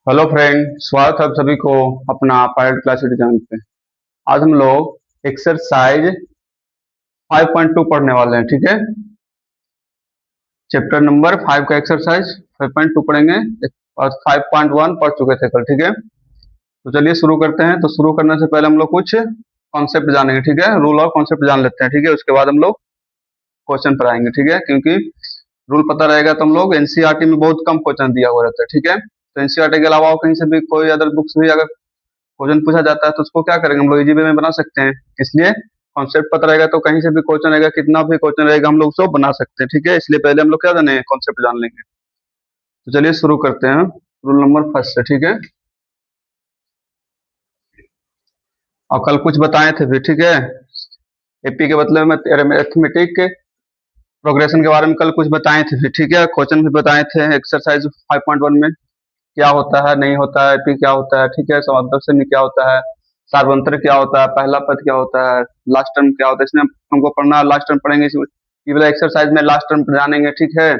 Hello friend, स्वागत है आप सभी को अपना पायलट क्लास चैनल पे। आज हम लोग एक्सरसाइज 5.2 पढ़ने वाले हैं। ठीक है, चैप्टर नंबर 5 का एक्सरसाइज 5.2 पढ़ेंगे और 5.1 पढ़ चुके थे कल। ठीक है, तो चलिए शुरू करते हैं। तो शुरू करने से पहले हम लोग कुछ कॉन्सेप्ट जानेंगे। ठीक है, रूल और कॉन्सेप्ट जान लेते हैं। ठीक है, उसके बाद हम लोग क्वेश्चन पर आएंगे। ठीक है, क्योंकि रूल पता रहेगा तो हम लोग एनसीईआरटी में बहुत कम क्वेश्चन दिया हुआ रहता है। ठीक है, तो एनसीईआरटी के अलावा कहीं से भी कोई अदर बुक्स भी अगर क्वेश्चन पूछा जाता है तो उसको क्या करेंगे, हम लोग इजी वे में बना सकते हैं। इसलिए कॉन्सेप्ट पता रहेगा तो कहीं से भी क्वेश्चन रहेगा, कितना भी क्वेश्चन रहेगा हम लोग उसको बना सकते हैं। ठीक है, इसलिए पहले हम लोग क्या जाने, कॉन्सेप्ट जान लेंगे। तो चलिए शुरू करते हैं रूल नंबर फर्स्ट से। ठीक है, और कल कुछ बताए थे भी। ठीक है, एपी के मतलब में अरिथमेटिक के प्रोग्रेशन के बारे में कल कुछ बताए थे भी। ठीक है, क्वेश्चन भी बताए थे एक्सरसाइज 5.1 में क्या होता है, नहीं होता है, एपी क्या होता है। ठीक है, समांतर श्रेणी क्या होता है, सार्वंतर क्या होता है, पहला पद क्या होता है, लास्ट टर्म क्या होता है। इसमें हमको पढ़ना, लास्ट टर्म पढ़ेंगे ये वाला एक्सरसाइज में, लास्ट टर्म जानेंगे। ठीक है,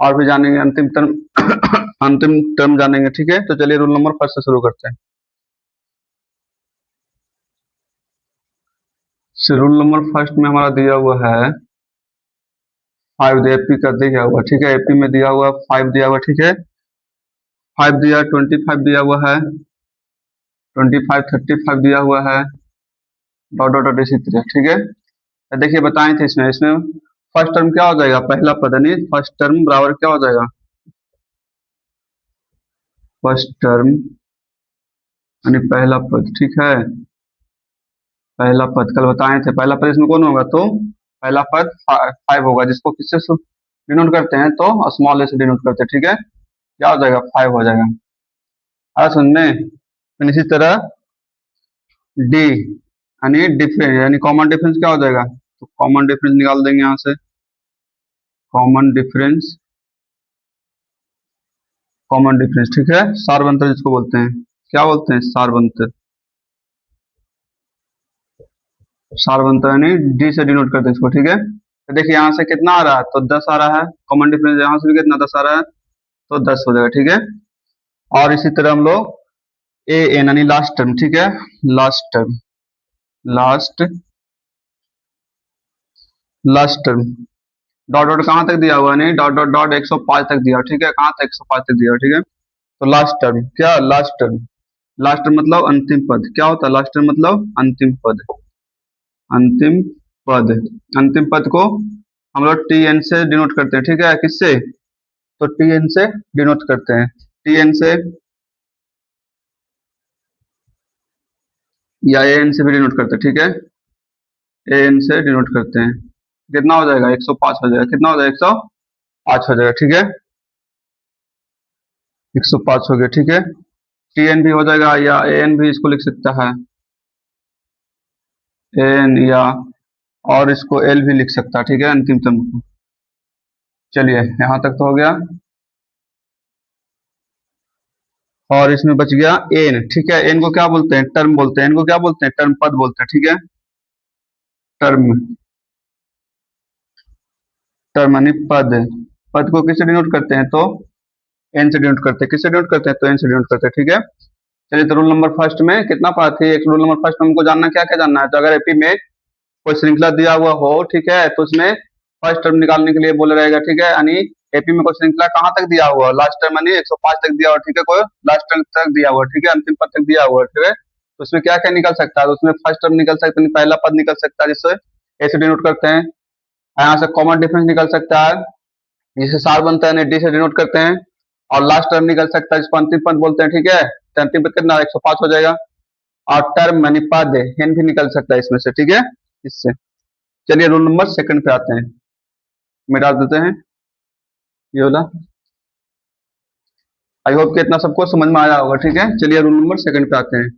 और भी जानेंगे अंतिम टर्म अंतिम टर्म जानेंगे। ठीक है, तो चलिए रूल नंबर फर्स्ट से शुरू करते हैं। रूल नंबर फर्स्ट में हमारा दिया हुआ है 5, एपी का दिया हुआ। ठीक है, एपी में दिया हुआ 5 दिया हुआ। ठीक है, 5 दिया, 25 दिया हुआ है, 25, 35 दिया हुआ है, डॉट डॉट डॉट इसी तरह। ठीक है, देखिए बताएं थे इसमें इसमें फर्स्ट टर्म क्या हो जाएगा, पहला पद यानी फर्स्ट टर्म बराबर क्या हो जाएगा, फर्स्ट टर्म यानी पहला पद। ठीक है, पहला पद कल बताए थे, पहला पद इसमें कौन होगा, तो पहला पद 5 होगा, जिसको किससे डिनोट करते हैं, तो स्मॉल ए से डिनोट करते हैं। ठीक है, क्या हो जाएगा, 5 हो जाएगा। सुनने फिर इसी तरह डी यानी डिफरेंस यानी कॉमन डिफरेंस क्या हो जाएगा, तो कॉमन डिफरेंस निकाल देंगे यहाँ से। Common difference, common difference. ठीक है, सारवंतर जिसको बोलते हैं, क्या बोलते हैं, सारवंतर। सारवंतर यानी डी से डिनोट करते हैं इसको। ठीक है, तो देखिए यहाँ से कितना आ रहा है, तो 10 आ रहा है। कॉमन डिफरेंस यहाँ से भी कितना, 10 आ रहा है, तो 10 हो जाएगा। ठीक है, और इसी तरह हम लोग ए एन यानी लास्ट टर्म। ठीक है, last term, last last term, dot dot कहाँ तक दिया हुआ है, नहीं डॉट डॉट डॉट 105 तक दिया। ठीक है, कहाँ तक, 105 तक दिया। ठीक है, तो लास्ट टर्म क्या, लास्ट टर्म, लास्ट टर्म मतलब अंतिम पद। क्या होता है लास्ट टर्म मतलब अंतिम पद, अंतिम पद। अंतिम पद को हम लोग टी एन से डिनोट करते हैं। ठीक है, किससे, तो टी एन से डिनोट करते हैं, टी एन से या ए एन से भी डिनोट करते हैं। ठीक है, ए एन से डिनोट करते हैं। कितना हो जाएगा, 105 हो जाएगा। कितना हो जाएगा, 105 हो जाएगा। ठीक है, 105 हो गया। ठीक है, टी एन भी हो जाएगा, या ए एन भी इसको लिख सकता है, ए एन, या और इसको एल भी लिख सकता है। ठीक है, अंतिम टर्म को। चलिए यहाँ तक तो हो गया, और इसमें बच गया एन। ठीक है, एन को क्या बोलते हैं, टर्म बोलते हैं। एन को क्या बोलते हैं, टर्म पद बोलते हैं। ठीक है, टर्म, टर्म यानी पद। पद को किससे डिनोट करते हैं, तो एन से डिनोट करते हैं। किससे डिनोट करते हैं, तो एन से डिनोट करते हैं। ठीक है, चलिए तो रूल नंबर फर्स्ट में कितना पार्ट थे, एक रूल नंबर फर्स्ट में हमको जानना क्या क्या जानना है, तो अगर एपी में कोई श्रृंखला दिया हुआ हो, ठीक है, तो उसमें फर्स्ट टर्म निकालने के लिए बोला रहेगा। ठीक है, यानी एपी में कोई श्रृंखला कहाँ तक दिया हुआ, लास्ट टर्म यानी 105 तक दिया हुआ। ठीक है, कोई लास्ट टर्म तक दिया हुआ। ठीक है, अंतिम पद तक दिया हुआ। ठीक है, तो उसमें क्या क्या निकल सकता है, तो उसमें फर्स्ट टर्म निकल सकता है, पहला पद निकल सकता है जिससे ए से डिनोट करते हैं। यहाँ से कॉमन डिफरेंस निकल सकता है जिसे सार बनता है, डी से डिनोट करते हैं। और लास्ट टर्म निकल सकता है जिसको अंतिम पद बोलते हैं। ठीक है, तो अंतिम पद कितना, 105 हो जाएगा। और टर्म यानी पद एन भी निकल सकता है इसमें से। ठीक है, इससे। चलिए रूल नंबर सेकंड पे आते हैं, मिटा देते हैं ये वाला। आई होप कि इतना सबको समझ में आया होगा। ठीक है, चलिए रूल नंबर सेकंड पे आते हैं।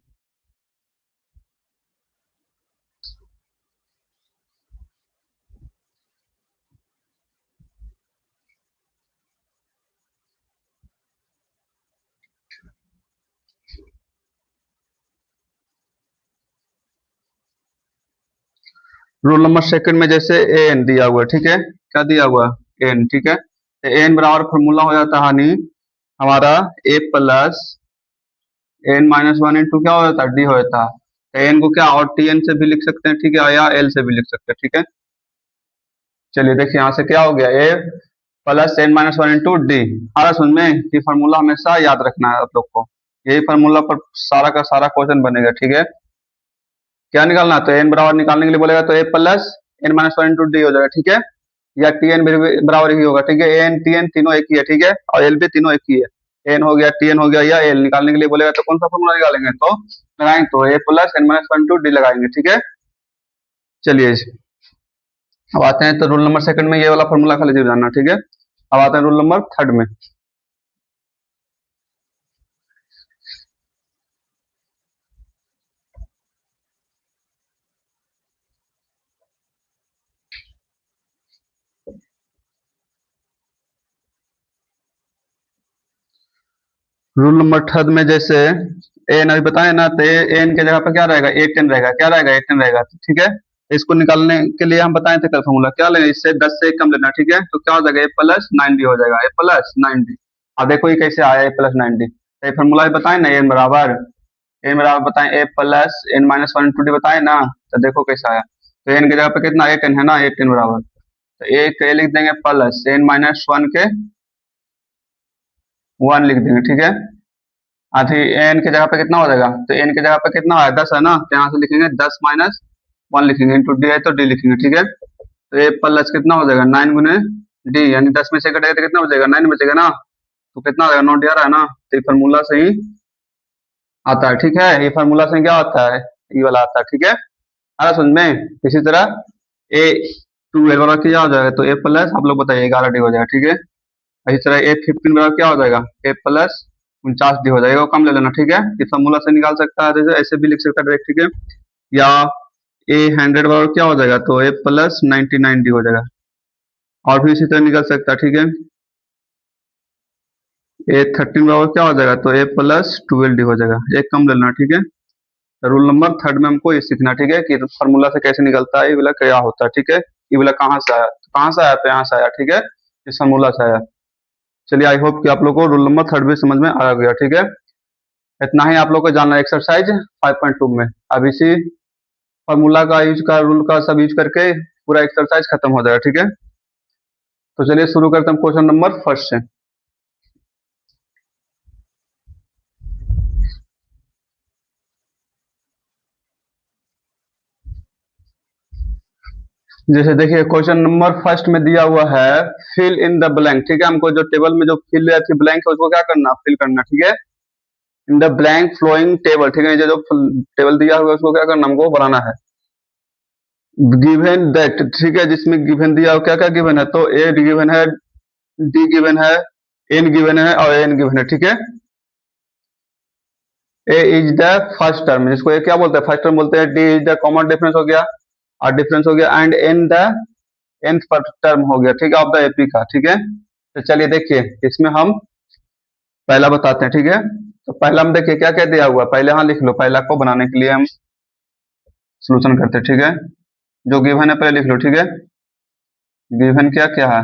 रूल नंबर सेकंड में जैसे ए एन दिया हुआ है। ठीक है, क्या दिया हुआ, एन। ठीक है, तो एन बराबर फॉर्मूला हो जाता है, यानी हमारा a plus N minus one into क्या हो जाता है, डी हो जाता है। तो एन को क्या और टी एन से भी लिख सकते हैं, ठीक है, या एल से भी लिख सकते हैं, ठीक है। चलिए देखिए यहाँ से क्या हो गया, a plus N minus one into d. हमारा समझ में ये फार्मूला हमेशा याद रखना है आप लोग को, यही फार्मूला पर सारा का सारा क्वेश्चन बनेगा, ठीक है। क्या निकालना है, तो एन बराबर निकालने के लिए बोलेगा तो a plus N minus one into d हो जाएगा, ठीक है। या टी एन बराबर ही होगा, ठीक है, एन टी एन तीनों एक ही है, ठीक है, और एल भी तीनों एक ही है। एन हो गया, टी एन हो गया, या एल निकालने के लिए बोलेगा तो कौन सा फॉर्मूला निकालेंगे, तो लगाएंगे तो a plus N minus one to d लगाएंगे, ठीक है। चलिए अब आते हैं तो रूल नंबर सेकंड में ये वाला फॉर्मूला खाली जरूर जानना, ठीक है। अब आते हैं रूल नंबर थर्ड में। रूल नंबर थर्ड में जैसे एन अभी बताए ना, तो एन के जगह पर क्या रहेगा, ए टेन रहेगा, क्या रहेगा, ए टेन रहेगा, ठीक है। इसको निकालने के लिए हम बताए थे कल फॉर्मूला, क्या लेंगे, इससे 10 से कम लेना, ठीक है। तो क्या हो जाएगा, ए प्लस नाइन डी हो जाएगा, ए प्लस नाइन डी। अब देखो ये कैसे आया ए प्लस नाइन डी, तो ये फॉर्मूला बताए ना, एन बराबर बताए a plus N minus one to d बताए ना, तो देखो कैसे आया। तो एन की जगह पे कितना, ए टेन है ना, ए टेन बराबर, तो एक ए लिख देंगे प्लस एन माइनस वन के वन लिख देंगे, ठीक है। आधी एन की जगह पे कितना हो जाएगा, तो एन की जगह पे कितना है, 10 है ना, तो यहाँ से लिखेंगे 10 माइनस वन लिखेंगे, इंटू डी है तो डी लिखेंगे, ठीक है। तो ए प्लस कितना हो जाएगा, 9 गुने डी, यानी 10 में से कटेगा तो कितना बचेगा, 9 बचेगा ना, तो कितना हो जाएगा, नोट आ रहा है ना, तो ये फार्मूला से ही आता है, ठीक है। ये फार्मूला से क्या आता है, ये वाला आता है, ठीक है। आ समझ में। इसी तरह ए टू एल बराबर क्या हो जाएगा, तो ए प्लस आप लोग बताइए 11 डी हो जाएगा, ठीक है। इसी तरह ए फिफ्टीन बराबर क्या हो जाएगा, ए प्लस 49 डी हो जाएगा, वो कम ले लेना, ठीक है। इस फॉर्मूला से निकाल सकता है, जैसे ऐसे भी लिख सकता है डायरेक्ट, ठीक है। या ए हंड्रेड बराबर क्या हो जाएगा, तो ए प्लस 99 डी हो जाएगा, और भी इसी तरह निकल सकता है, ठीक है। ए थर्टीन बराबर क्या हो जाएगा, तो ए प्लस ट्वेल्व डी हो जाएगा, एक कम ले लेना, ठीक है। रूल नंबर थर्ड में हमको ये सीखना, ठीक है, कि फार्मूला से कैसे निकलता है, ये वाला क्या होता है, ठीक है। ये वाला कहाँ से आया, कहाँ से आया, तो यहाँ से आया, ठीक है, इस फार्मूला से आया। चलिए आई होप कि आप लोग को रूल नंबर थर्ड भी समझ में आ गया, ठीक है। इतना ही आप लोग को जानना है एक्सरसाइज 5.2 में। अब इसी फार्मूला का यूज का रूल का सब यूज करके पूरा एक्सरसाइज खत्म हो जाएगा, ठीक है। तो चलिए शुरू करते हैं क्वेश्चन नंबर फर्स्ट से। जैसे देखिए क्वेश्चन नंबर फर्स्ट में दिया हुआ है फिल इन द ब्लैंक, ठीक है। हमको जो टेबल में जो फिल थी ब्लैंक है उसको क्या करना, फिल करना, ठीक है। In the blank following table, ठीक है, जो टेबल दिया हुआ है उसको क्या करना, हमको बनाना है। गिवन दैट, ठीक है, जिसमें गिवन दिया हो, क्या क्या गिवन है, तो ए गिवन है, डी गिवन है, एन गिवन है और एन गिवन है, ठीक है। A is the first term, जिसको ए क्या बोलते हैं, फर्स्ट टर्म बोलते हैं। D is the common difference हो गया, और डिफरेंस हो गया, and N the nth term हो गया, ठीक है, ऑफ द एपी का, ठीक है। तो चलिए देखिए इसमें हम पहला बताते हैं, ठीक है। तो पहला हम देखिए क्या क्या दिया हुआ है, पहले यहाँ लिख लो, पहला को बनाने के लिए हम सोल्यूशन करते हैं, ठीक है। जो गिवन है पहले लिख लो, ठीक है। गिवन क्या क्या है,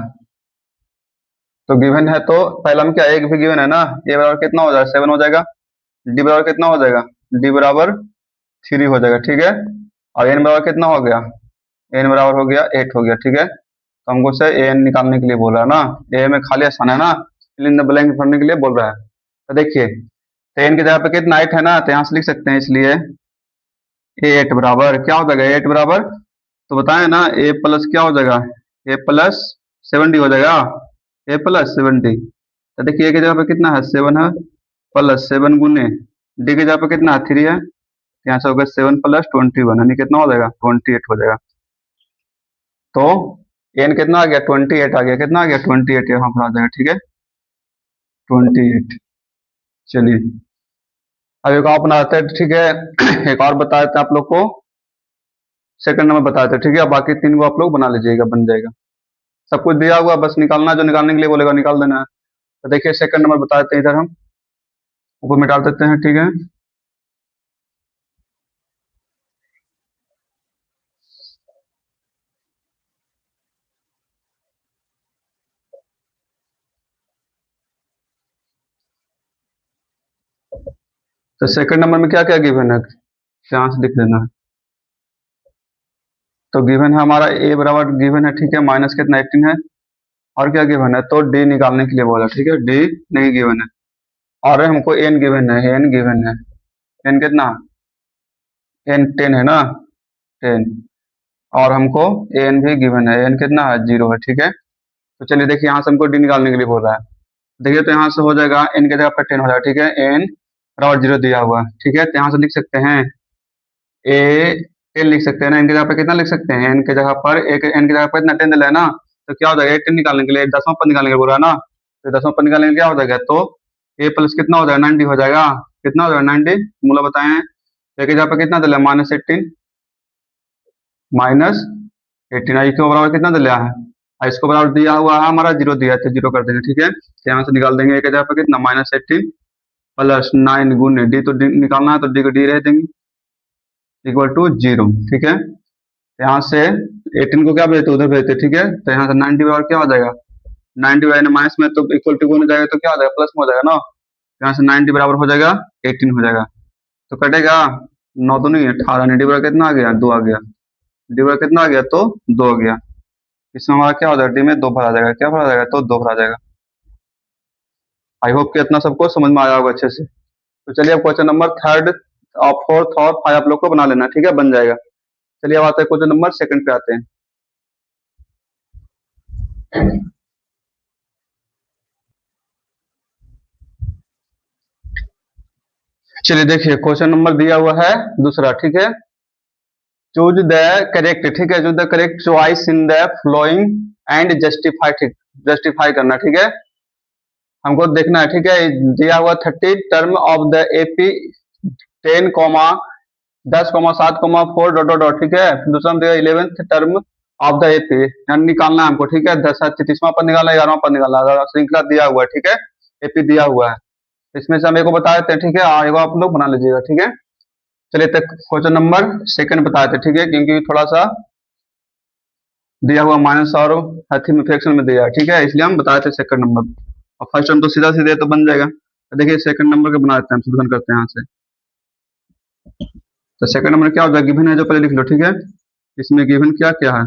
तो गिवन है तो पहला हम क्या, एक भी गिवन है ना, ए बराबर कितना हो जाएगा, 7 हो जाएगा। डी बराबर कितना हो जाएगा, डी बराबर 3 हो जाएगा, ठीक है। और एन बराबर कितना हो गया, एन बराबर हो गया 8 हो गया, ठीक है। तो हमको से एन निकालने के लिए बोल रहा है ना, ए में खाली आसान है ना, फिल इन द ब्लैंक भरने के लिए बोल रहा है। तो देखिए तो एन की जगह पे कितना 8 है ना, तो यहाँ से लिख सकते हैं, इसलिए ए 8 बराबर क्या हो जाएगा, एट बराबर, तो बताए ना ए प्लस क्या हो जाएगा, ए प्लस 7 डी हो जाएगा, ए प्लस 7 डी। तो देखिए ए की जगह पे कितना है, 7 है, प्लस 7 गुने डी की जगह पे कितना है, 3 है, यहाँ से होगा 7 प्लस 21, यानी कितना हो जाएगा, 28 हो जाएगा। तो एन कितना आ गया, 28 आ गया, कितना आ गया, 28 यहाँ पर आ जाएगा, ठीक है, 28। चलिए अब एक और बनाते हैं, ठीक है। एक और बता देते हैं आप लोग को, सेकंड नंबर बताते हैं, ठीक है। बाकी तीन को आप लोग बना लीजिएगा, बन जाएगा। सब कुछ दिया हुआ, बस निकालना, जो निकालने के लिए बोलेगा निकाल देना है। तो देखिए सेकंड नंबर बता देते हैं, इधर हम ऊपर में डाल देते हैं, ठीक है। तो सेकंड नंबर में क्या क्या गिवन है, यहाँ से लिख देना है। तो गिवन है हमारा ए बराबर गिवन है, ठीक है, माइनस कितना 18 है, और क्या गिवन है, तो डी निकालने के लिए बोला, ठीक है, डी नहीं गिवन है, और हमको एन गिवन है, एन गिवन है, एन कितना, एन 10 है ना, 10, और हमको एन भी गिवन है, एन कितना है, 0 है, ठीक है। तो चलिए देखिए यहाँ से हमको डी निकालने के लिए बोल रहा है, देखिए तो यहाँ से हो जाएगा एन की जगह पर 10 हो जाएगा, ठीक है, एन बराबर 0 दिया हुआ है, ठीक है, तो यहाँ से लिख सकते हैं ए, टेन लिख सकते हैं ना, एन की जगह पर कितना लिख सकते हैं, एन की जगह पर एक, एन की जगह पर इतना 10 दिला है ना, तो क्या हो जाएगा 18 निकालने के लिए, दसवां पद निकालने के लिए बोल रहा है ना, तो दसवां पद निकालने के लिए क्या हो जाएगा, तो ए प्लस कितना हो जाएगा 90 हो जाएगा, कितना हो जाएगा 90, मूला बताए, एक जगह पर कितना दिला, -18, -18, इसको बराबर कितना दिया है, और इसको बराबर दिया हुआ है हमारा 0 दिया है, तो 0 कर देंगे, ठीक है, तो यहाँ से निकाल देंगे एक जगह पर कितना -18 प्लस 9 गुने डी, तो डी निकालना है तो डी को डी रह देंगे इक्वल टू 0, ठीक है, यहाँ से 18 को क्या भेजते उधर भेजते, ठीक है, तो यहाँ से 90 बराबर क्या हो जाएगा, 90 बाई माइनस में तो इक्वल टू हो जाएगा, तो क्या हो जाएगा प्लस में हो जाएगा ना, यहाँ से 90 बराबर हो जाएगा 18 हो जाएगा, तो कटेगा 9 तो नहीं 18, डी बराबर कितना आ गया, 2 आ गया, डी बराबर कितना आ गया, तो 2 आ गया, इसमें हमारा क्या हो जाएगा, डी में 2 भरा जाएगा, क्या भरा जाएगा, तो 2 भरा जाएगा। आई होप कि इतना सबको समझ में आया होगा अच्छे से। तो चलिए अब क्वेश्चन नंबर थर्ड और फोर्थ और फाइव आप लोग को बना लेना, ठीक है, बन जाएगा। चलिए अब आते हैं क्वेश्चन नंबर सेकंड पे आते हैं। चलिए देखिए क्वेश्चन नंबर दिया हुआ है दूसरा, ठीक है, चूज द करेक्ट, ठीक है, choose the correct choice in the flowing and justify, ठीक, जस्टिफाई करना, ठीक है, हमको देखना है, ठीक है, दिया हुआ 30 term of the AP 10 comma 10 comma 7 comma 4 dot dot dot, ठीक है, दूसरा में दिया 11th term of the AP, निकालना है हमको, ठीक है, 10वां पद निकालना, 11वां पद निकालना, श्रृंखला दिया हुआ है, ठीक है, एपी दिया हुआ है, इसमें से हम एक को बता देते हैं, ठीक है, और एक आप लोग बना लीजिएगा, ठीक है। चलिए तक क्वेश्चन नंबर सेकंड बता देते, ठीक है, क्योंकि थोड़ा सा दिया हुआ माइनस और हथी में फ्रैक्शन में दिया है, ठीक है, इसलिए हम बता देते सेकंड नंबर, और फर्स्ट हम तो सीधा सीधे तो बन जाएगा, तो देखिए सेकंड नंबर के बना देते हैं, हम करते हैं यहाँ से। तो सेकंड नंबर क्या हो जाएगा, गिवन है जो पहले लिख लो, ठीक है, इसमें गिवन क्या क्या है,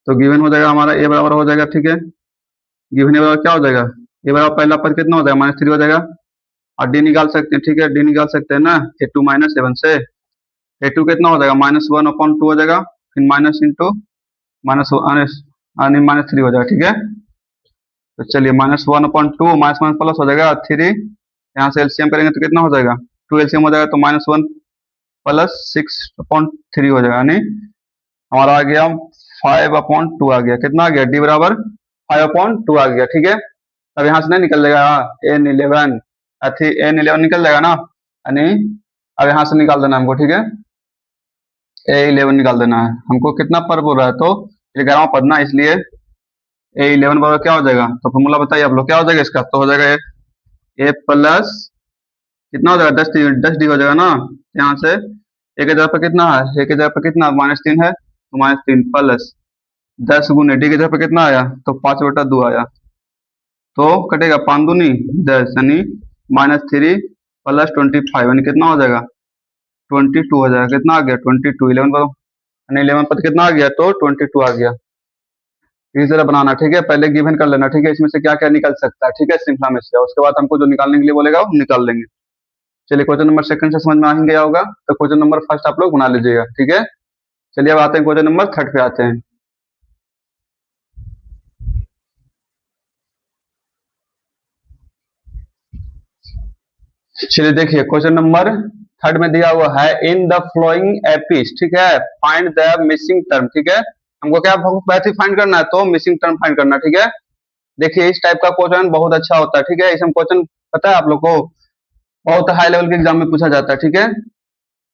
तो गिवन हो जाएगा हमारा ए बराबर हो जाएगा, ठीक है, गिवन ए बराबर क्या हो जाएगा, ए बराबर पहला पद कितना हो जाएगा -3 हो जाएगा, और डी निकाल सकते हैं, ठीक है, डी निकाल सकते हैं ना, ए2 -7 से, ए2 कितना हो जाएगा -1/2 हो जाएगा, फिर माइनस इंटू -3 हो जाएगा, ठीक है, तो चलिए -1/2 माइनस माइनस प्लस हो जाएगा 3, यहाँ से एलसीएम करेंगे तो कितना हो जाएगा 2 एलसीएम हो जाएगा, तो -1 प्लस 6/3 हो जाएगा, यानी हमारा आ गया 5/2 आ गया, कितना आ गया, डी बराबर 5/2 आ गया, ठीक है, अब यहाँ से नहीं निकल जाएगा n11, n11 निकल जाएगा ना, यानी अब यहाँ से निकाल देना हमको, ठीक है, a11 निकाल देना है हमको, कितना पर बोल रहा है, तो 11वां पद ना, इसलिए a11 बराबर क्या हो जाएगा, तो फॉर्मूला बताइए आप लोग, क्या हो जाएगा इसका, तो हो जाएगा a प्लस कितना हो जाएगा 10d हो जाएगा ना, यहाँ से एक जगह पर कितना है, एक जगह पर कितना -3 है, तो -3 प्लस 10 गुने डी की जगह पर कितना आया, तो 5/2 आया, तो कटेगा 5 दूनी 10, यानी -3 प्लस 25, यानी कितना हो जाएगा 22 हो जाएगा, कितना आ गया 22, 11 पर, यानी 11 पद कितना आ गया, तो 22 आ गया। इस तरह बनाना, ठीक है, पहले गिवन कर लेना, ठीक है, इसमें से क्या क्या निकल सकता है, ठीक है, श्रृंखला में से, उसके बाद हमको जो निकालने के लिए बोलेगा वो निकाल लेंगे। चलिए क्वेश्चन नंबर सेकंड से समझ में आ ही गया होगा, तो क्वेश्चन नंबर फर्स्ट आप लोग बना लीजिएगा, ठीक है। चलिए अब आते हैं क्वेश्चन नंबर थर्ड पे आते हैं। चलिए देखिए क्वेश्चन नंबर थर्ड में दिया हुआ है इन द फ्लोइंग एपीज, ठीक है, फाइंड द मिसिंग टर्म, ठीक है, हमको क्या वैसे फाइंड करना है, तो मिसिंग टर्म फाइंड करना, ठीक है। देखिए इस टाइप का क्वेश्चन बहुत अच्छा होता है, ठीक है, इसमें क्वेश्चन पता है आप लोग को बहुत हाई लेवल के एग्जाम में पूछा जाता है, ठीक है,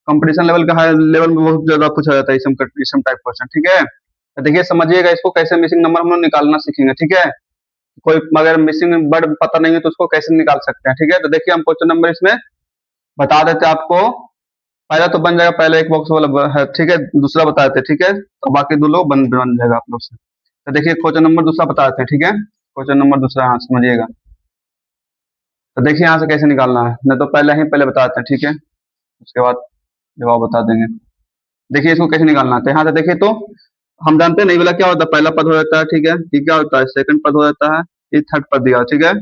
कंपटीशन लेवल का हाई लेवल में बहुत ज्यादा पूछा जाता है इसम टाइप क्वेश्चन, ठीक है, तो देखिए समझिएगा इसको कैसे मिसिंग नंबर हम लोग निकालना सीखेंगे, ठीक है, कोई अगर मिसिंग वर्ड पता नहीं है तो उसको कैसे निकाल सकते हैं, ठीक है, तो देखिए हम क्वेश्चन नंबर इसमें बता देते हैं आपको, पहला तो बन जाएगा, पहले एक बॉक्स वाला है, ठीक है, दूसरा बता देते हैं, ठीक है, तो बाकी दो लोग बन जाएगा आप लोग से। तो देखिए क्वेश्चन नंबर दूसरा बता देते हैं, ठीक है, क्वेश्चन नंबर दूसरा, हाँ समझिएगा, तो देखिए यहाँ से कैसे निकालना है, नहीं तो पहले बताते हैं, ठीक है, उसके बाद जवाब बता देंगे। देखिए इसको कैसे निकालना है, तो यहाँ से देखिए तो हम जानते हैं नहीं वाला क्या होता है, पहला पद हो जाता है, ठीक है, ये क्या होता है, सेकंड पद हो जाता है, ये थर्ड पद दिया, ठीक है,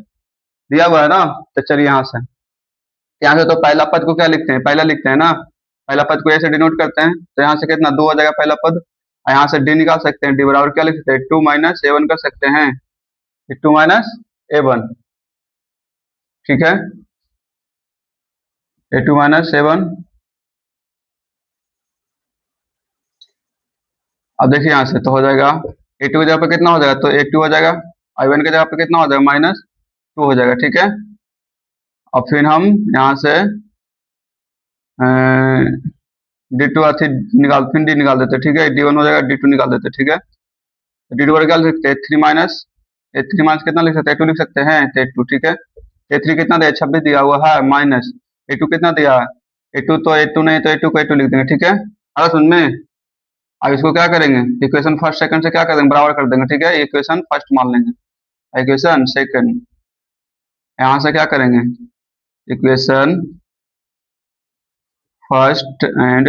दिया हुआ है ना। तो चलिए यहाँ से तो पहला पद को क्या लिखते हैं, पहला लिखते हैं ना, पहला पद को ऐसे डिनोट करते हैं, तो यहाँ से कितना 2 हो जाएगा पहला पद, और यहाँ से डी निकाल सकते हैं, डी बराबर क्या लिख सकते हैं, 2 माइनस ए वन कर सकते हैं, 2 माइनस ए वन, ठीक है, A two minus A one. अब देखिए यहाँ से तो हो जाएगा, ए टू की जगह पे कितना हो जाएगा, तो ए टू हो जाएगा, आई वन की जगह पे कितना हो जाएगा, माइनस 2 हो जाएगा, ठीक है। अब फिर हम यहाँ से डी टू अथी निकाल, फिर डी निकाल देते, ठीक है, डी वन हो जाएगा, डी टू निकाल देते, ठीक है, डी टू क्या लिख सकते हैं, थ्री माइनस कितना लिख सकते हैं, ए टू लिख सकते हैं, ए टू, ठीक है, ए थ्री कितना दिया, 26 दिया हुआ है, माइनस ए टू कितना दिया है, ए टू तो ए टू नहीं, तो ए टू को ए टू लिख देंगे, ठीक है। अगर सुन में अब इसको क्या करेंगे, इक्वेशन फर्स्ट सेकंड से क्या कर देंगे, बराबर कर देंगे, ठीक है, इक्वेशन फर्स्ट मान लेंगे, इक्वेशन सेकंड, यहाँ से क्या करेंगे, इक्वेशन फर्स्ट एंड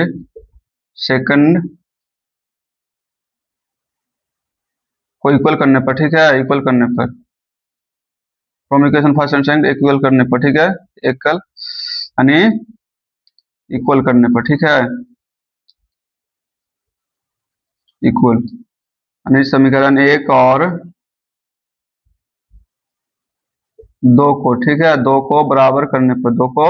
सेकंड को इक्वल करने पर, ठीक है, इक्वल करने पर, from equation first and second equal करने पर, ठीक है, एकल यानी इक्वल करने पर, ठीक है, इक्वल यानी समीकरण एक और दो को, ठीक है, दो को बराबर करने पर, दो को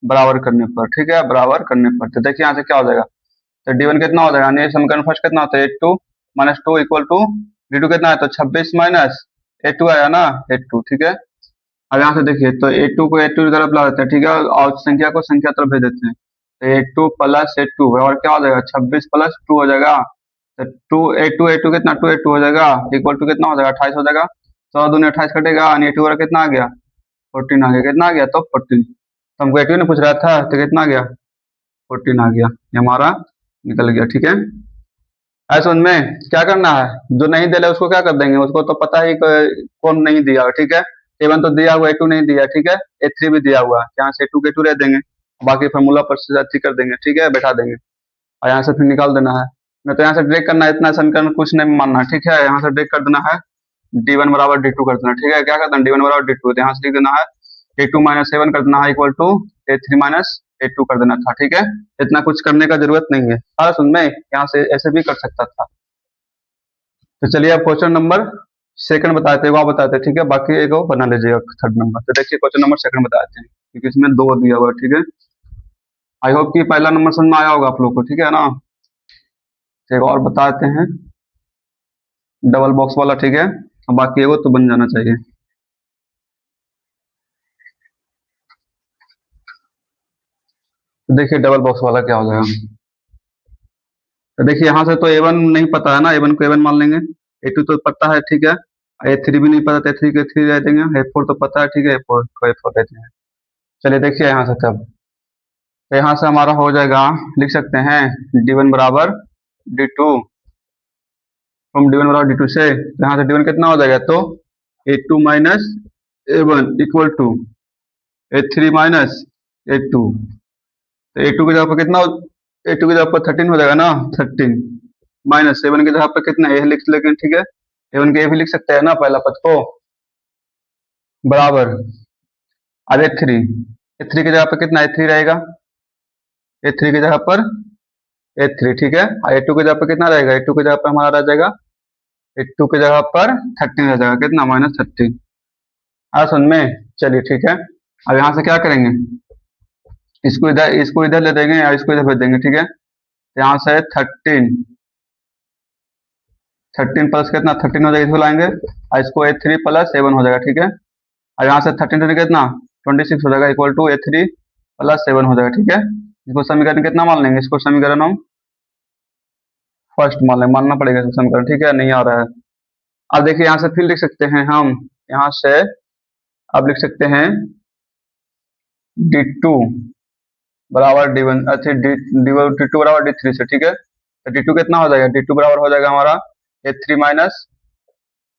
बराबर करने पर, ठीक है, बराबर करने पर, तो देखिए यहाँ से क्या हो जाएगा, तो डी वन कितना हो जाएगा, यानी समीकरण फर्स्ट कितना होता है, 8 2 minus 2 equal to D two कितना है, तो 26 माइनस ए टू आया ना, ए टू, ठीक है। अब यहाँ से देखिए तो ए टू को ए टू की तरफ ला देते हैं, ठीक है, और संख्या को संख्या तरफ भेज देते हैं, तो a two plus A to बराबर क्या हो जाएगा, 26 प्लस 2 हो जाएगा, तो ए टू कितना, 2 ए टू हो जाएगा, इक्वल टू कितना हो जाएगा, 28 हो जाएगा, 100 दूनी 28 कटेगा, यानी ए टू वाला कितना आ गया, 14 आ गया, कितना आ गया, तो 14, तो हमको ए टू ने पूछ रहा था, तो कितना आ गया, 14 आ गया, ये हमारा निकल गया, ठीक है। ऐसे उनमें क्या करना है, जो नहीं दे उसको क्या कर देंगे, उसको तो पता ही कौन नहीं दिया, ठीक है, ए वन तो दिया हुआ, ए टू नहीं दिया, ठीक है, ए थ्री भी दिया हुआ, यहाँ से ए टू के टू रह देंगे, बाकी फॉर्मूला पर से अच्छी कर देंगे, ठीक है, बैठा देंगे, और यहाँ से फिर निकाल देना है, नहीं तो यहाँ से डायरेक्ट करना है, इतना समीकरण कुछ नहीं मानना, ठीक है, यहाँ से डायरेक्ट कर देना है, डी वन बराबर डी टू कर देना, ठीक है, क्या करना है, डी वन बराबर डी टू, तो यहाँ से लिख देना है A two minus A one कर देना है equal to A three minus A two कर देना था, ठीक है, इतना कुछ करने का जरूरत नहीं है, सुन में यहाँ से ऐसे भी कर सकता था। तो चलिए अब क्वेश्चन नंबर सेकंड बताते हैं, वो बताते हैं, ठीक है, बाकी एक वो बना लीजिएगा थर्ड नंबर। तो देखिए क्वेश्चन नंबर सेकंड बताते हैं, क्योंकि इसमें दो दिया हुआ है, ठीक है, आई होप कि पहला नंबर समझ में आया होगा आप लोग को, ठीक है ना। एक और बताते हैं डबल बॉक्स वाला, ठीक है, बाकी एगो तो बन जाना चाहिए। तो देखिए डबल बॉक्स वाला क्या हो जाएगा, तो देखिए यहाँ से तो ए वन नहीं पता है ना, ए वन को ए वन मान लेंगे, ए टू तो पता है, ठीक है, ए थ्री भी नहीं पता, तो ए थ्री को ए थ्री रह देंगे, ए फोर तो पता है, ठीक है, ए फोर को ए फोर रह देंगे। चलिए देखिए यहाँ से तब, तो यहाँ से हमारा हो जाएगा, लिख सकते हैं डी वन बराबर D two, from D one बराबर डी टू से, तो यहाँ से डी वन कितना हो जाएगा, तो a two minus A one equal to A three minus A two, तो ए टू की जगह पर कितना, ए टू की जगह पर 13 हो जाएगा ना, 13 माइनस ए वन की जगह पर कितना ए लिख लेंगे, ठीक है, ए वन के ए भी लिख सकते हैं ना पहला पद को, बराबर, अब ए थ्री की जगह पर कितना ए थ्री रहेगा, ए थ्री की जगह पर ए थ्री, ठीक है, और ए टू की जगह पर कितना रहेगा, ए टू की जगह पर हमारा रह जाएगा, ए टू की जगह पर 13 रह जाएगा, कितना, -13, सुन में, चलिए ठीक है। अब यहाँ से क्या करेंगे, इसको इधर ले देंगे या इसको इधर भेज देंगे, ठीक है, यहाँ से 13 प्लस कितना, 13 हो जाएगा, इसको लाएंगे, और इसको ए थ्री प्लस ए वन हो जाएगा, ठीक है, और यहाँ से 13 से कितना 26 हो जाएगा equal to A three plus A one हो जाएगा, ठीक है। इसको समीकरण कितना मान लेंगे, इसको समीकरण हम फर्स्ट मान लेंगे, मानना पड़ेगा इसको समीकरण, ठीक है, नहीं आ रहा है। अब देखिए यहाँ से फिर लिख सकते हैं हम, यहाँ से अब लिख सकते हैं डी टू बराबर डी वन, अच्छा डी टू बराबर डी थ्री से, ठीक है, तो डी टू कितना हो जाएगा, डी टू बराबर हो जाएगा हमारा a three minus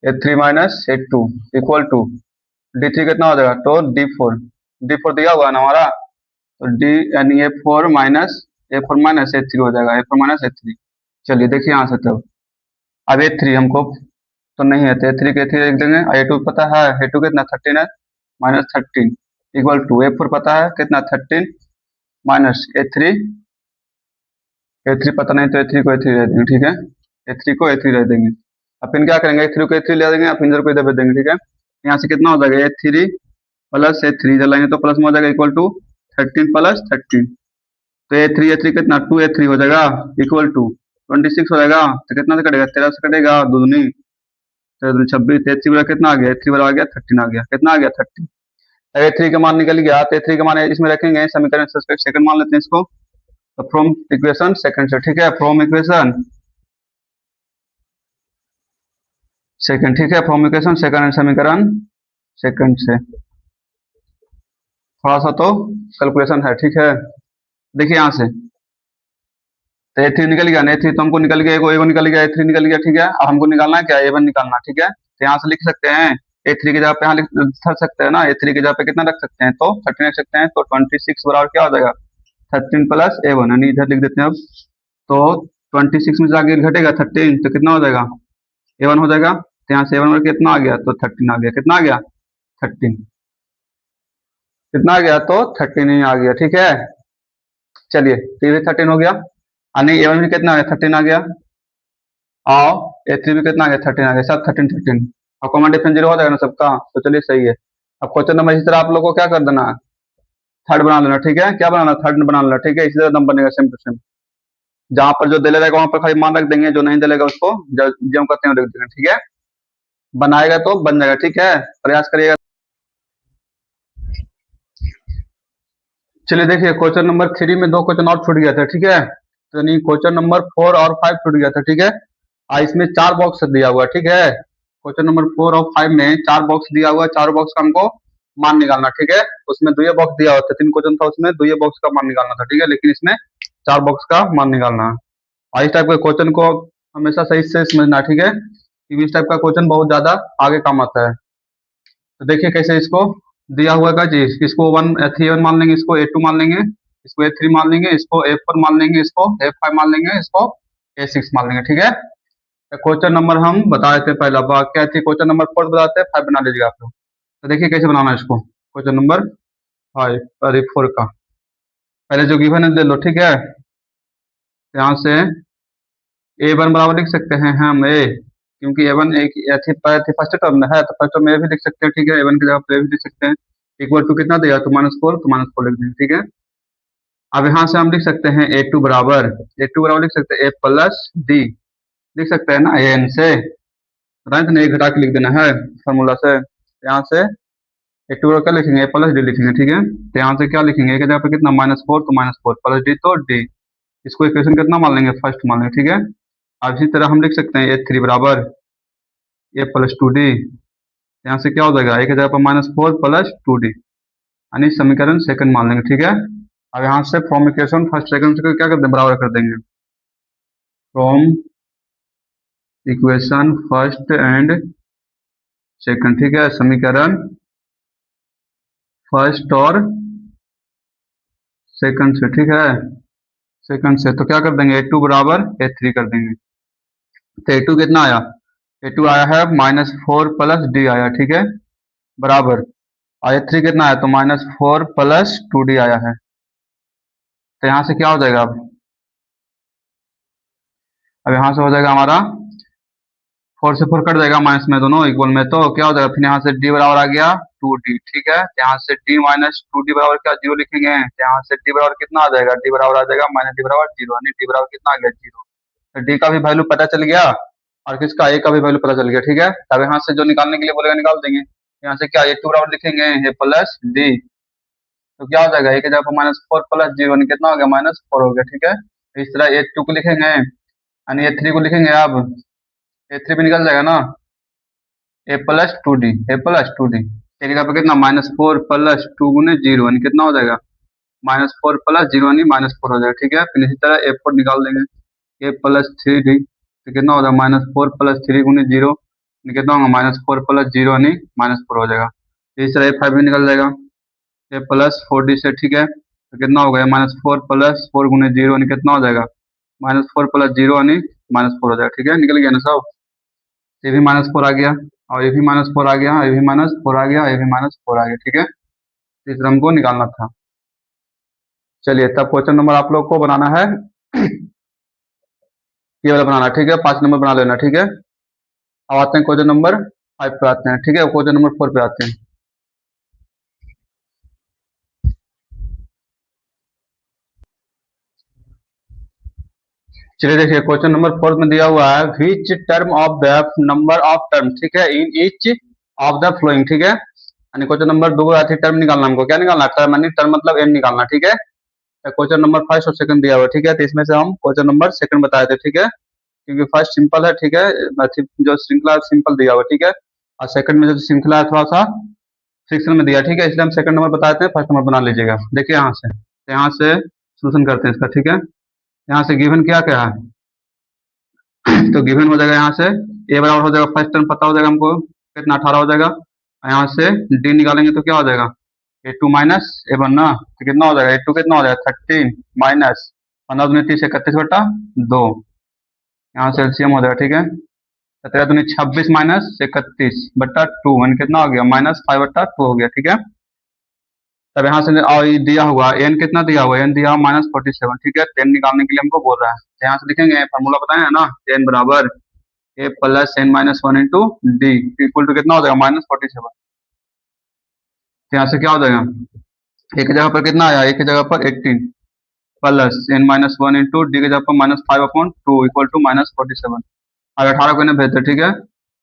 A two equal to D3 कितना हो जाएगा, तो D4 दिया हुआ है ना हमारा, तो डी यानी ए फोर माइनस ए थ्री हो जाएगा, A4 - A3। चलिए देखिए यहाँ से तब, अब A3 हमको तो नहीं है, तो A3 के A3 लिख देंगे, और A2 पता है, A2 कितना 13 है, -13 इक्वल टू A4 पता है कितना 13 माइनस ए थ्री पता नहीं, तो A3 को A3 रह देंगे, ठीक है, A3 को A3 रह देंगे। अब फिर क्या करेंगे, A3 को A3 ले देंगे, अब इधर को इधर भेज देंगे, ठीक है। यहाँ से कितना हो जाएगा, A3 प्लस A3 जलाएंगे तो प्लस में हो जाएगा इक्वल टू 13 प्लस 13, तो A3 कितना 2A3 हो जाएगा इक्वल टू 26 हो जाएगा, तो कितना से कटेगा, 13 से कटेगा, दूनी 26, A3 बड़ा कितना आ गया, A3 बड़ा आ गया 13 आ गया, कितना आ गया 13। A3 का मान निकल गया, तो A3 का मान इसमें रखेंगे, समीकरण सेकंड मान लेते हैं इसको, तो फ्रॉम इक्वेशन सेकंड से, ठीक है, फ्रॉम इक्वेशन सेकंड, ठीक है, फ्रॉम इक्वेशन सेकंड समीकरण सेकंड से थोड़ा सा तो कैलकुलेशन है, ठीक है। देखिए यहाँ से, तो A3 निकल गया ना, A3 तो हमको निकल गया, एगो निकल गया, A3 निकल गया, ठीक है। अब हमको निकालना है क्या, A1 निकालना, ठीक है। तो यहाँ से लिख सकते हैं A3 की जगह पे यहाँ रख सकते हैं ना, A3 की जगह पे कितना रख सकते हैं, तो 13 रख सकते हैं, तो 26 बराबर क्या हो जाएगा 13 प्लस A1, यानी इधर लिख देते हैं अब, तो 26 में जाके घटेगा 13, तो कितना हो जाएगा A1 हो जाएगा, तो यहाँ से A1 कितना आ गया, तो 13 आ गया, कितना आ गया 13, कितना आ गया, तो 13 ही आ गया, ठीक है। चलिए तो ये भी 13 हो गया, यानी A1 भी कितना आ गया 13 आ गया, और A3 भी कितना आ गया 13 आ गया, सब 13 13, और कॉमन डिफरेंस 0 हो जाएगा ना सबका, तो चलिए सही है। अब क्वेश्चन नंबर इसी तरह आप लोगों को क्या कर देना, थर्ड बना लेना, ठीक है, क्या बनाना, थर्ड बना लेना, ठीक है, इसी तरह नंबर बनेगा सेम टू सेम, जहां पर जो दे रहेगा वहां पर खाली मान रख देंगे, जो नहीं दे उसको जो हम करते हैं रख देंगे, ठीक है, बनाएगा तो बन जाएगा, ठीक है, प्रयास करिएगा। चलिए देखिए क्वेश्चन नंबर 3 में दो क्वेश्चन और छूट गया था, ठीक है, तो यानी क्वेश्चन नंबर 4 और 5 छूट गया था, ठीक है। इसमें 4 बॉक्स दिया हुआ, ठीक है, क्वेश्चन नंबर 4 और 5 में 4 बॉक्स दिया हुआ, चारों बॉक्स का हमको मान निकालना, ठीक है। उसमें दुए बॉक्स दिया हुआ था, 3 क्वेश्चन था उसमें, दुए बॉक्स का मान निकालना था, ठीक है, लेकिन इसमें 4 बॉक्स का मान निकालना है। और इस टाइप के क्वेश्चन को हमेशा सही से समझना, ठीक है, क्योंकि इस टाइप का क्वेश्चन बहुत ज्यादा आगे काम आता है। तो देखिए कैसे इसको दिया हुआ का जी, इसको A3 मान लेंगे, इसको A2 मान लेंगे, इसको A3 मान लेंगे, इसको A4 मान लेंगे, इसको A5 मान लेंगे, इसको A6 मान लेंगे, ठीक है। तो क्वेश्चन नंबर हम बता देते हैं, पहला बात क्या थी, क्वेश्चन नंबर 4 बताते हैं, 5 बना लीजिएगा आप लोग। तो देखिए कैसे बनाना है इसको, क्वेश्चन नंबर 5 सॉरी 4 का, पहले जो गिवन है ले लो, ठीक है। यहाँ से A1 बराबर लिख सकते हैं हम A, क्योंकि A1 एक फर्स्ट टर्म में है, तो फर्स्ट टर्म में A भी लिख सकते हैं, ठीक है, A1 की जगह पे A भी लिख सकते हैं, इक्वल टू कितना दिया, तो -4, तो -4 लिख देंगे, ठीक है। अब यहाँ से हम लिख सकते हैं A2 बराबर लिख सकते हैं A प्लस D, लिख सकते हैं ना AN से, बताएं तो नहीं, घटा के लिख देना है फॉर्मूला से। यहाँ से A2 क्या लिखेंगे, A प्लस D लिखेंगे, ठीक है। तो यहाँ से क्या लिखेंगे, एक जगह पे कितना -4, तो -4 प्लस D, तो D, इसको इक्वेशन कितना मान लेंगे, फर्स्ट मान लेंगे, ठीक है। अब इसी तरह हम लिख सकते हैं A3 बराबर A प्लस 2D, यहाँ से क्या हो जाएगा, एक जगह पर -4 प्लस 2D, यानी समीकरण सेकंड मान लेंगे, ठीक है। अब यहाँ से फ्रॉम इक्वेशन फर्स्ट सेकंड से क्या कर देंगे, बराबर कर देंगे, from equation first and second, ठीक है, समीकरण फर्स्ट और सेकंड से, ठीक है, सेकंड से, तो क्या कर देंगे A2 बराबर A3 कर देंगे, तो A2 कितना आया, A2 आया है -4 प्लस D आया, ठीक है, बराबर, और A3 कितना आया, तो -4 प्लस 2D आया है। तो यहाँ से क्या हो जाएगा, अब यहाँ से हो जाएगा हमारा 4 से 4 कट जाएगा, माइनस में दोनों इक्वल में, तो क्या हो जाएगा, फिर यहाँ से D बराबर आ गया 2D, ठीक है, यहाँ से D माइनस 2D बराबर क्या 0 लिखेंगे, तो यहाँ से D बराबर कितना आ जाएगा, D बराबर आ जाएगा -D बराबर 0, यानी D बराबर कितना आ गया 0, तो D का भी वैल्यू पता चल गया, और किसका A का भी वैल्यू पता चल गया, ठीक है। तब यहाँ से जो निकालने के लिए बोलेगा निकाल देंगे, यहाँ से क्या A2 बराबर लिखेंगे A प्लस D, तो क्या हो जाएगा, एक जगह पर -4 प्लस 0, कितना हो गया -4 हो गया, ठीक है। इस तरह A2 को लिखेंगे, यानी A3 को लिखेंगे, अब A3 भी निकल जाएगा ना, A plus 2D, A plus 2D, एक जगह पे कितना -4 प्लस 2 गुने 0, यानी कितना हो जाएगा -4 प्लस 0, यानी -4 हो जाएगा, ठीक है। फिर इसी तरह A4 निकाल देंगे, A प्लस 3D, तो कितना हो जाएगा -4 प्लस 3 गुने 0, कितना होगा -4 प्लस 0, यानी -4 हो जाएगा। इस तरह ए 5 भी निकल जाएगा, ए प्लस 4d से, ठीक है। तो कितना हो गया, -4 प्लस 4 गुने 0 यानी कितना हो जाएगा, -4 प्लस 0 यानी -4 हो जाएगा, ठीक है। निकल गया ना सब, ये भी -4 आ गया, और ये भी -4 आ गया, ये भी -4 आ गया, ये भी -4 आ गया, ठीक है। इस तरह हमको निकालना था। चलिए तब क्वेश्चन नंबर आप लोग को बनाना है ये वाला बनाना, ठीक है। 5 नंबर बना लेना, ठीक है। अब आते हैं क्वेश्चन नंबर 5 पे आते हैं, ठीक है। क्वेश्चन नंबर 4 पे आते हैं। चलिए देखिए क्वेश्चन नंबर 4 में दिया हुआ है, which term of the number of term, ठीक है, in each of the flowing, ठीक है। यानी क्वेश्चन नंबर 2 टर्म निकालना, हमको क्या निकालना, टर्म यानी टर्म मतलब एन निकालना, ठीक है। क्वेश्चन नंबर फर्स्ट और सेकंड दिया हुआ है, ठीक है। तो इसमें से हम क्वेश्चन नंबर सेकंड बताए थे, ठीक है, क्योंकि फर्स्ट सिंपल है, ठीक है, जो श्रृंखला सिंपल दिया हुआ, ठीक है, और सेकंड में जो श्रृंखला है थोड़ा सा फ्रिक्शन में दिया, ठीक है, इसलिए हम सेकंड नंबर बताते हैं, फर्स्ट नंबर बना लीजिएगा। देखिए यहाँ से सोल्यूशन करते हैं इसका, ठीक है। यहाँ से गिवन क्या क्या है, तो गिवन हो जाएगा यहाँ से ए बराबर हो जाएगा, फर्स्ट टर्म पता हो जाएगा हमको कितना 18 हो जाएगा, और यहाँ से डी निकालेंगे तो क्या हो जाएगा A2 माइनस A1 ना, तो कितना हो जाएगा A2 कितना हो जाएगा 13 माइनस 15 दूनी 30 31 बटा 2, यहाँ से एलसीएम हो जाएगा, ठीक है। 17 दूनी 26 माइनस 31 बटा 2 यानी कितना हो गया -5 बटा 2 हो गया, ठीक है। तब यहाँ से और ये दिया हुआ एन कितना दिया हुआ, एन दिया हुआ -47, ठीक है। टेन निकालने के लिए हमको बोल रहा है, तो यहाँ से लिखेंगे फॉर्मूला बताए है ना, एन बराबर a plus N minus 1 into d equal to कितना हो जाएगा -47। तो यहाँ से क्या हो जाएगा, एक जगह पर कितना आया, एक जगह पर 18 plus N minus 1 into D की जगह पर -5/2 इक्वल टू -47। और 18 को इन्हें भेजते, ठीक है।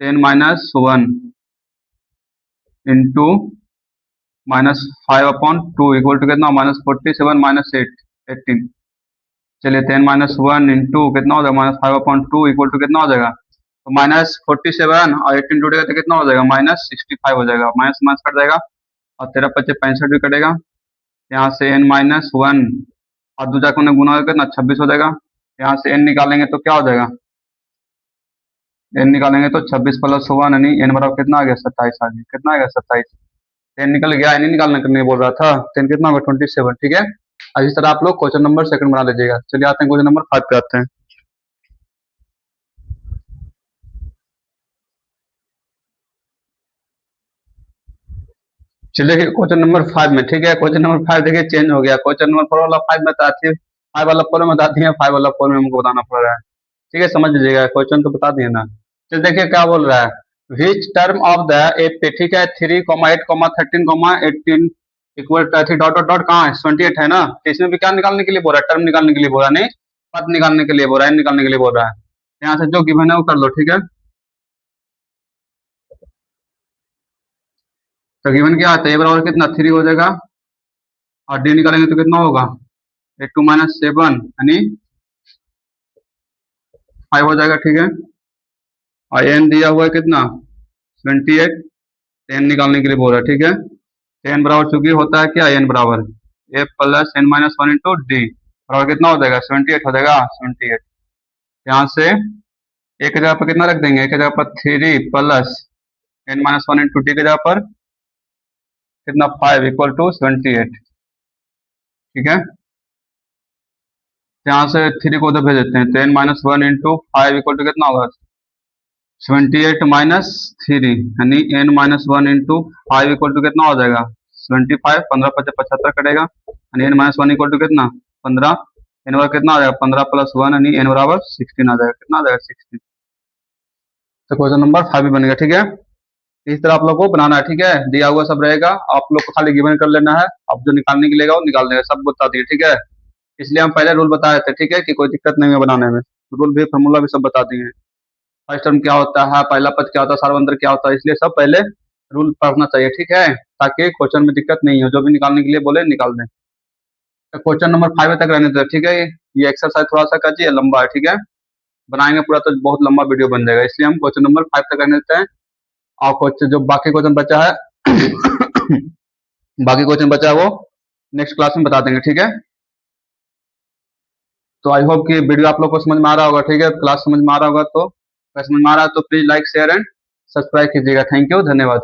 10 - 1 इंटू -5/2 इक्वल टू कितना -47 -8 18। चलिए 10 - 1 इंटू कितना हो जाएगा -5/2 इक्वल टू कितना हो जाएगा, तो -47 और 18 टूटेगा तो कितना हो जाएगा -65 हो जाएगा, माइनस माइनस कट जाएगा, और 13 × 5 = 65 भी कटेगा। यहाँ से n-1 और दूसरा को गुना करके कितना 26 हो जाएगा। यहाँ से n निकालेंगे तो क्या हो जाएगा, n निकालेंगे तो 26 + 1 यानी n बराबर कितना आ गया 27 आ गया, कितना आ गया 27, n निकल गया, n निकालने के लिए बोल रहा था, 10 कितना होगा 27, ठीक है। अब इस तरह आप लोग क्वेश्चन नंबर सेकंड बना लीजिएगा। चलिए आते हैं क्वेश्चन नंबर 5 पे आते हैं। चलिए क्वेश्चन नंबर 5 में, ठीक है, क्वेश्चन नंबर 5 देखिए चेंज हो गया, क्वेश्चन नंबर 4 वाला 5 बताती है, 5 वाला 4 में बताती है, 5 वाला 4 में हमको बताना पड़ रहा है, ठीक है। समझ लीजिएगा, क्वेश्चन तो बता दिए ना। चलिए देखिए क्या बोल रहा है, which term of the app, ठीक है, 3, 8, 13, 18 equal to dot dot dot कहाँ है 28 है ना, तो इसमें भी क्या निकालने के लिए बोल रहा है, टर्म निकालने के लिए बोल रहा है, नहीं पद निकालने के लिए बोल रहा है, निकालने के लिए बोल रहा है। यहाँ से जो गिवन है वो कर लो, ठीक है। तो गिवन क्या आता है, ए बराबर कितना 3 हो जाएगा, और डी निकालेंगे तो कितना होगा 8 - 7 यानी 5 हो जाएगा, ठीक है। और एन दिया हुआ है कितना 28, एन निकालने के लिए बोल रहा है, ठीक है। एन बराबर चूंकि होता है क्या, एन बराबर a plus N minus 1 into d बराबर कितना हो जाएगा 78 हो जाएगा 78। यहाँ से एक जगह पर कितना रख देंगे, एक जगह पर 3 plus N minus 1 into D की जगह पर कितना 5 इक्वल टू 78, ठीक है। यहाँ से 3 को उधर भेज देते हैं, तो N minus 1 into 5 equal to कितना होगा 78 माइनस 3 यानी N minus 1 into 5 equal to कितना हो जाएगा 25, 15 × 5 = 75 कटेगा, यानी एन माइनस 1 इक्वल टू कितना 15, एन बराबर कितना आ जाएगा 15 + 1 यानी एन बराबर 16 आ जाएगा, कितना आ जाएगा 16। तो क्वेश्चन नंबर 5 भी बन गया, ठीक है। इस तरह आप लोग को बनाना है, ठीक है, दिया हुआ सब रहेगा, आप लोग को खाली गिवन कर लेना है, अब जो निकालने के लिए वो निकाल देगा, सब बता दिए, ठीक है। इसलिए हम पहले रूल बताए थे, ठीक है, कि कोई दिक्कत नहीं है बनाने में, रूल भी फॉर्मूला भी सब बता दिए हैं, फर्स्ट टर्म क्या होता है, पहला पद क्या होता है, सार्वंत्र क्या होता है, इसलिए सब पहले रूल पढ़ना चाहिए, ठीक है, ताकि क्वेश्चन में दिक्कत नहीं हो, जो भी निकालने के लिए बोले निकाल दें। तो क्वेश्चन नंबर 5 तक रहने दो, ठीक है। ये एक्सरसाइज थोड़ा सा कीजिए, लंबा है, ठीक है, बनाएंगे पूरा तो बहुत लंबा वीडियो बन जाएगा, इसलिए हम क्वेश्चन नंबर 5 तक रहने देते हैं, और क्वेश्चन जो बाकी क्वेश्चन बचा है बाकी क्वेश्चन बचा है वो नेक्स्ट क्लास में बता देंगे, ठीक है। तो आई होप कि वीडियो आप लोग को समझ में आ रहा होगा, ठीक है, क्लास समझ में आ रहा होगा, तो अगर समझ में आ रहा है तो please like share and subscribe कीजिएगा। थैंक यू, धन्यवाद।